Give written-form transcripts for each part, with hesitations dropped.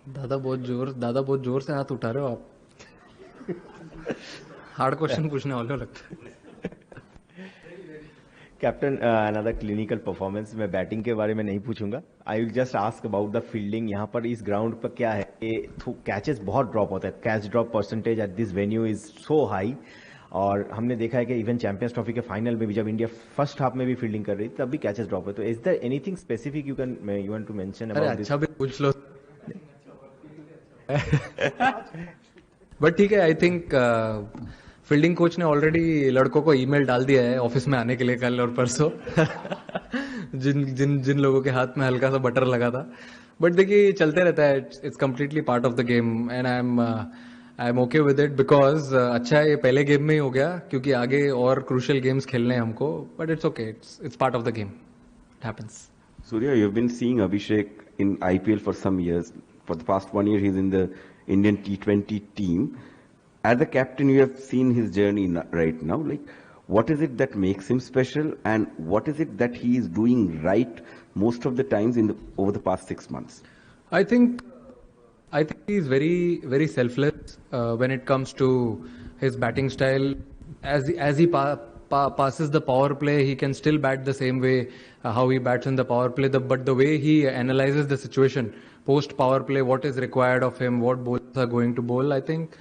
दादा बहुत जोर से हाथ उठा रहे हो आप. हार्ड क्वेश्चन पूछने वाले हो लगता है. Captain another clinical performance. मैं बैटिंग के बारे में नहीं पूछूंगा. I will just ask about the fielding. यहाँ पर इस ग्राउंड पर क्या है कि कैचेस बहुत ड्रॉप होता है. Catch drop percentage at this venue is so high. और हमने देखा है कि इवन चैंपियंस ट्रॉफी के फाइनल में भी जब इंडिया फर्स्ट हाफ में भी फील्डिंग कर रही थी तब भी कैचेस ड्रॉप है. तो is there anything specific you want to mention अरे अबाउट दिस? अच्छा भी पूछ लो. बट ठीक है. आई थिंक फील्डिंग कोच ने ऑलरेडी लड़कों को ईमेल डाल दिया है ऑफिस में आने के लिए कल और परसों. जिन जिन जिन लोगों के हाथ में हल्का सा बटर लगा था. बट देखिए चलते रहता है. It's completely part of the game and I am okay with it because अच्छा है ये पहले गेम में ही हो गया क्योंकि आगे और क्रूशियल गेम्स खेलने हैं हमको. But it's okay. It's part of the game. It happens. Surya, you've been seeing Abhishek in IPL for some years. For the past 1 year, he's in the Indian T20 team. As a captain, you have seen his journey right now. Like, what is it that makes him special, and what is it that he is doing right most of the times over the past 6 months? I think he's very very selfless when it comes to his batting style. As he passes the power play, he can still bat the same way how he bats in the power play. But the way he analyzes the situation post power play, what is required of him, what bowlers are going to bowl, I think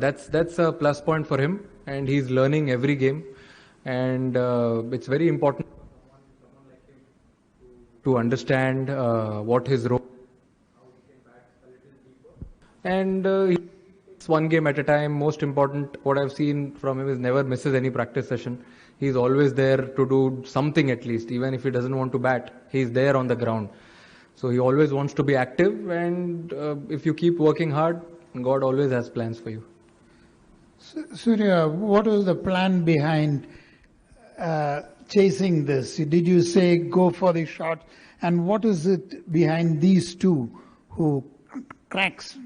that's a plus point for him, and he's learning every game. And it's very important to understand what his role. And it's one game at a time. Most important, what I've seen from him is never misses any practice session. He's always there to do something at least. Even if he doesn't want to bat, he's there on the ground. So he always wants to be active, and if you keep working hard, God always has plans for you. Surya, what was the plan behind chasing this? Did you say go for the shot? And what is it behind these two who cracks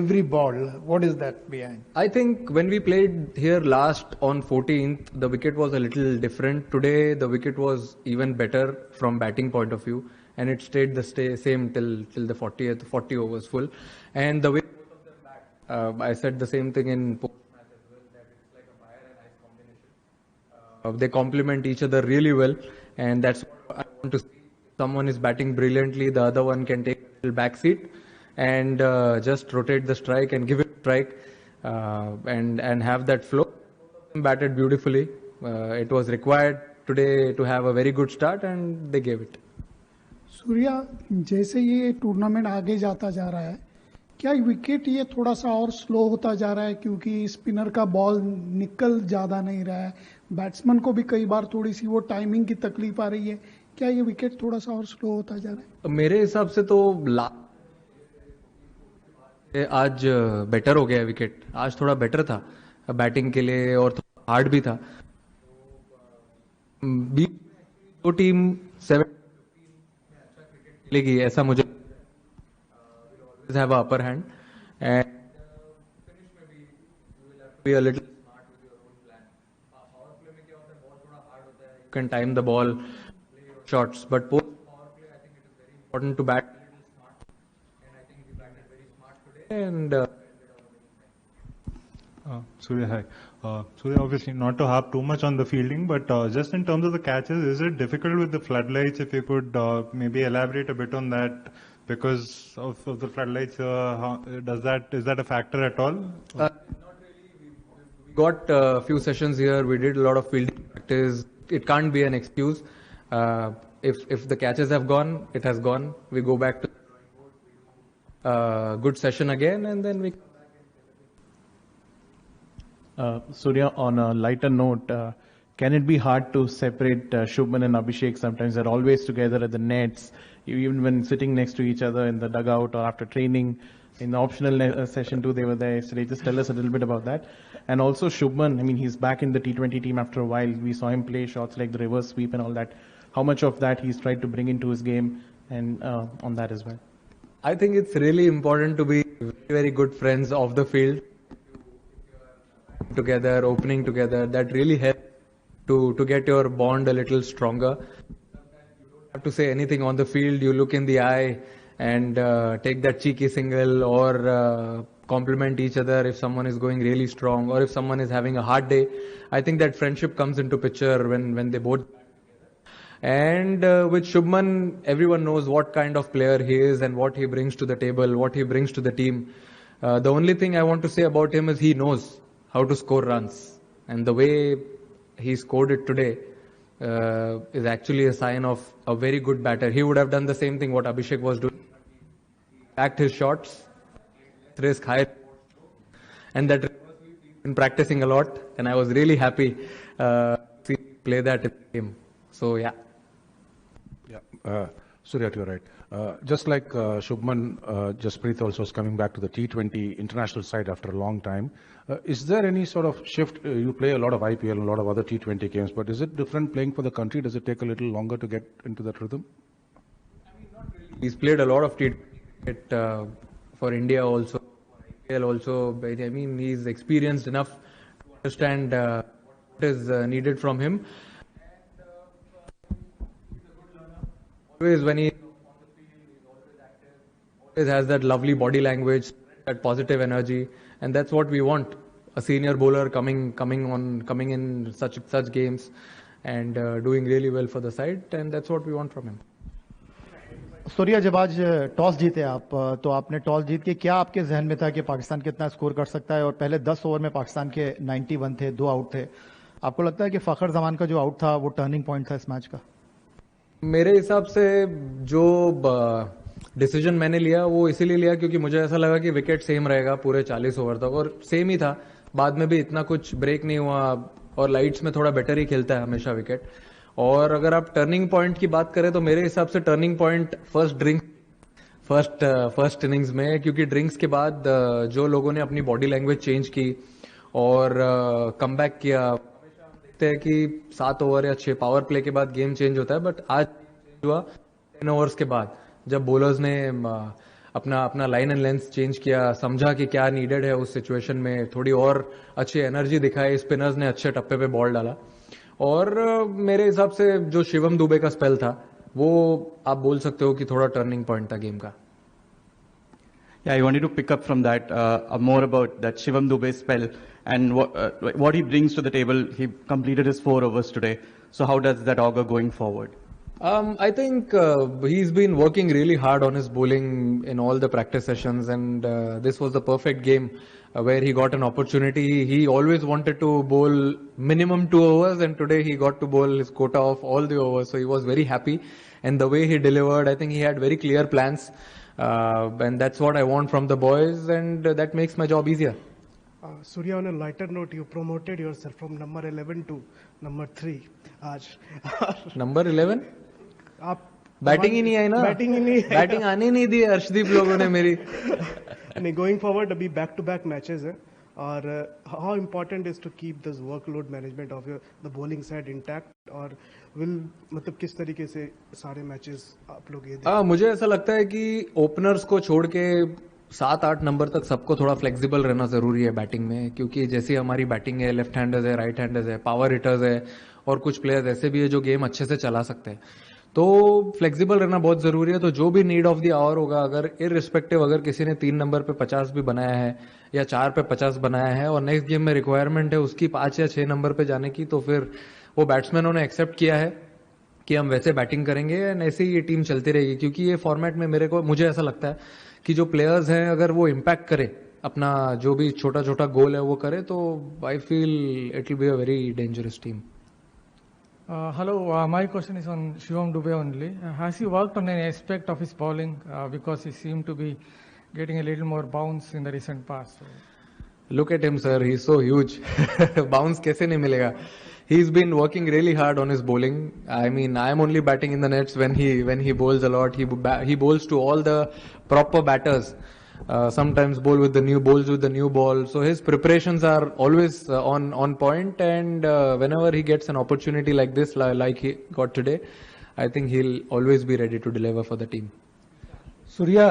every ball? What is that behind? I think when we played here last on 14th, the wicket was a little different. Today, the wicket was even better from batting point of view, and it stayed the same till the 40th, 40 overs full. And the way I said the same thing in post match as well, that it's like a fire and ice combination. They complement each other really well, and that's what I want to see. Someone is batting brilliantly, the other one can take a little back seat and just rotate the strike and give it a strike and have that flow. Batted beautifully. It was required today to have a very good start, and they gave it. Surya, जैसे ये tournament आगे जाता जा रहा है, क्या wicket ये थोड़ा सा और स्लो होता जा रहा है क्योंकि स्पिनर का बॉल निकल ज्यादा नहीं रहा है, बैट्समैन को भी कई बार थोड़ी सी वो टाइमिंग की तकलीफ आ रही है, क्या ये विकेट थोड़ा सा और स्लो होता जा रहा है? मेरे हिसाब से तो आज बेटर हो गया विकेट. आज थोड़ा बेटर था बैटिंग के लिए और थोड़ा हार्ड भी था. दो टीम 7 खेलेगी ऐसा मुझे have a upper hand, and finish maybe you will have to be a little smart with your own plan. Power play में क्या होता है, ball थोड़ा hard होता है, you can time the ball, play your shots, but post power play I think it is very important to bat a little smart, and I think we batted very smart today. And Surya, hi. Surya, obviously not to harp too much on the fielding, but just in terms of the catches, is it difficult with the floodlights? If you could maybe elaborate a bit on that, because of the floodlights, is that a factor at all? Not really. We got a few sessions here. We did a lot of fielding practice. It can't be an excuse. If the catches have gone, it has gone. We go back to good session again, and then we. Surya, on a lighter note, can it be hard to separate Shubman and Abhishek? Sometimes they're always together at the nets, even when sitting next to each other in the dugout or after training. In the optional session too, they were there yesterday. Just tell us a little bit about that. And also Shubman, I mean, he's back in the T20 team after a while. We saw him play shots like the reverse sweep and all that. How much of that he's tried to bring into his game, and on that as well? I think it's really important to be very, very good friends off the field. Together, opening together, that really helps to get your bond a little stronger. You don't have to say anything on the field. You look in the eye and take that cheeky single or compliment each other if someone is going really strong or if someone is having a hard day. I think that friendship comes into picture when they both. And with Shubman, everyone knows what kind of player he is and what he brings to the table, what he brings to the team. The only thing I want to say about him is he knows how to score runs. And the way he scored it today is actually a sign of a very good batter. He would have done the same thing what Abhishek was doing. Backed his shots, risk high, and that in practicing a lot. And I was really happy to see him play that in the game. So yeah. Yeah, Surya, you're right. Just like Shubman, Jasprit also is coming back to the T20 international side after a long time. Is there any sort of shift? You play a lot of IPL and a lot of other T20 games, but is it different playing for the country? Does it take a little longer to get into that rhythm? He's played a lot of T20 for India also, for IPL also. I mean, he's experienced enough to understand what is needed from him. Always when he always has that lovely body language, that positive energy, and that's what we want. A senior bowler coming in such games and doing really well for the side, and that's what we want from him. Surya, जब आज toss जीते आप, तो आपने toss जीत के क्या आपके जहन में था कि पाकिस्तान कितना स्कोर कर सकता है? और पहले 10 ओवर में पाकिस्तान के 91 थे, 2 आउट थे. आपको लगता है कि फखर जमान का जो आउट था वो टर्निंग पॉइंट था इस मैच का? मेरे हिसाब से जो डिसीजन मैंने लिया वो इसीलिए लिया क्योंकि मुझे ऐसा लगा कि विकेट सेम रहेगा पूरे 40 ओवर तक, और सेम ही था. बाद में भी इतना कुछ ब्रेक नहीं हुआ और लाइट्स में थोड़ा बेटर ही खेलता है हमेशा विकेट. और अगर आप टर्निंग पॉइंट की बात करें तो मेरे हिसाब से टर्निंग पॉइंट फर्स्ट इनिंग्स में, क्योंकि ड्रिंक्स के बाद जो लोगों ने अपनी बॉडी लैंग्वेज चेंज की और कमबैक किया. देखते हैं कि 7 ओवर या 6 पावर प्ले के बाद गेम चेंज होता है, बट आज हुआ 10 ओवर्स के बाद जब बॉलर्स ने अपना लाइन एंड लेंथ चेंज किया, समझा कि क्या नीडेड है उस सिचुएशन में, थोड़ी और अच्छी एनर्जी दिखाई, स्पिनर्स ने अच्छे टप्पे पे बॉल डाला. और मेरे हिसाब से जो शिवम दुबे का स्पेल था वो आप बोल सकते हो कि थोड़ा टर्निंग पॉइंट था गेम का. Yeah, I wanted to pick up from that, more about that Shivam Dube spell and what he brings to the table. He completed his 4 overs today. So how does that augur going forward? I think he's been working really hard on his bowling in all the practice sessions, and this was the perfect game where he got an opportunity. He always wanted to bowl minimum 2 overs, and today he got to bowl his quota of all the overs. So he was very happy, and the way he delivered, I think he had very clear plans, and that's what I want from the boys, and that makes my job easier. Surya, on a lighter note, you promoted yourself from number 11 to number 3. Number 11? आप batting ही नहीं आई ना, batting आने नहीं दी अर्शदीप लोगों ने मेरी. नहीं, going forward अभी बैक टू बैक मैचेस है, और how important is to keep this workload management of your the bowling side intact, और विल मतलब किस तरीके से सारे मैचेस आप लोग ये मुझे ऐसा लगता है कि ओपनर्स को छोड़ के 7-8 नंबर तक सबको थोड़ा फ्लेक्सिबल रहना जरूरी है बैटिंग में, क्योंकि जैसी हमारी बैटिंग है, लेफ्ट हैंडर्स है, राइट हैंडर्स है, पावर हिटर्स है, और कुछ प्लेयर्स ऐसे भी है जो गेम अच्छे से चला सकते हैं. तो फ्लेक्सिबल रहना बहुत जरूरी है. तो जो भी नीड ऑफ द आवर होगा, अगर इररिस्पेक्टिव अगर किसी ने 3 नंबर पे 50 भी बनाया है या 4 पे 50 बनाया है और नेक्स्ट गेम में रिक्वायरमेंट है उसकी 5 या 6 नंबर पे जाने की, तो फिर वो बैट्समैनों ने एक्सेप्ट किया है कि हम वैसे बैटिंग करेंगे एंड ऐसे ही ये टीम चलती रहेगी. क्योंकि ये फॉर्मेट में मुझे ऐसा लगता है कि जो प्लेयर्स हैं अगर वो इम्पैक्ट करे, अपना जो भी छोटा छोटा गोल है वो करे, तो I feel it will be a very dangerous team. Hello, my question is on Shivam Dube only. Has he worked on any aspect of his bowling, because he seemed to be getting a little more bounce in the recent past? Look at him, sir. He's so huge. Bounce कैसे नहीं मिलेगा? He's been working really hard on his bowling. I mean, I am only batting in the nets when he bowls a lot. He bowls to all the proper batters. Sometimes bowls with the new ball. So his preparations are always on point, and whenever he gets an opportunity like this, like he got today, I think he'll always be ready to deliver for the team. Surya,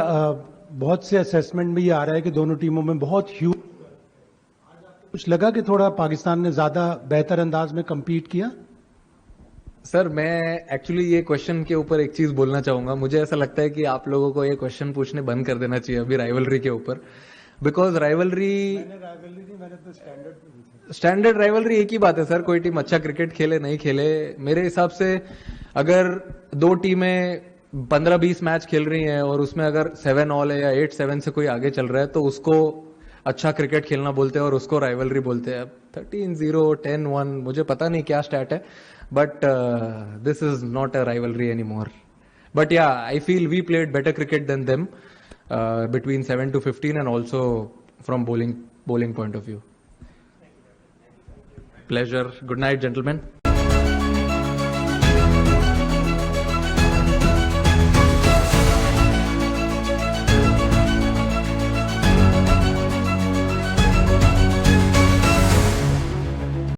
बहुत से assessment में ये आ रहा है कि दोनों टीमों में बहुत ह्यूज, कुछ लगा कि थोड़ा पाकिस्तान ने ज्यादा बेहतर अंदाज में compete किया? सर मैं एक्चुअली ये क्वेश्चन के ऊपर एक चीज बोलना चाहूंगा. मुझे ऐसा लगता है कि आप लोगों को ये क्वेश्चन पूछने बंद कर देना चाहिए अभी राइवलरी के ऊपर, बिकॉज राइवलरी स्टैंडर्ड राइवलरी एक ही बात है सर. कोई टीम अच्छा क्रिकेट खेले नहीं खेले, मेरे हिसाब से अगर दो टीमें 15-20 मैच खेल रही हैं और उसमें अगर 7 ऑल है या 8-7 से कोई आगे चल रहा है तो उसको अच्छा क्रिकेट खेलना बोलते हैं और उसको राइवलरी बोलते हैं. 13-0, 10-1, मुझे पता नहीं क्या स्टैट है, but this is not a rivalry any more. But yeah, I feel we played better cricket than them between 7 to 15 and also from bowling point of view. Pleasure. Good night, gentlemen.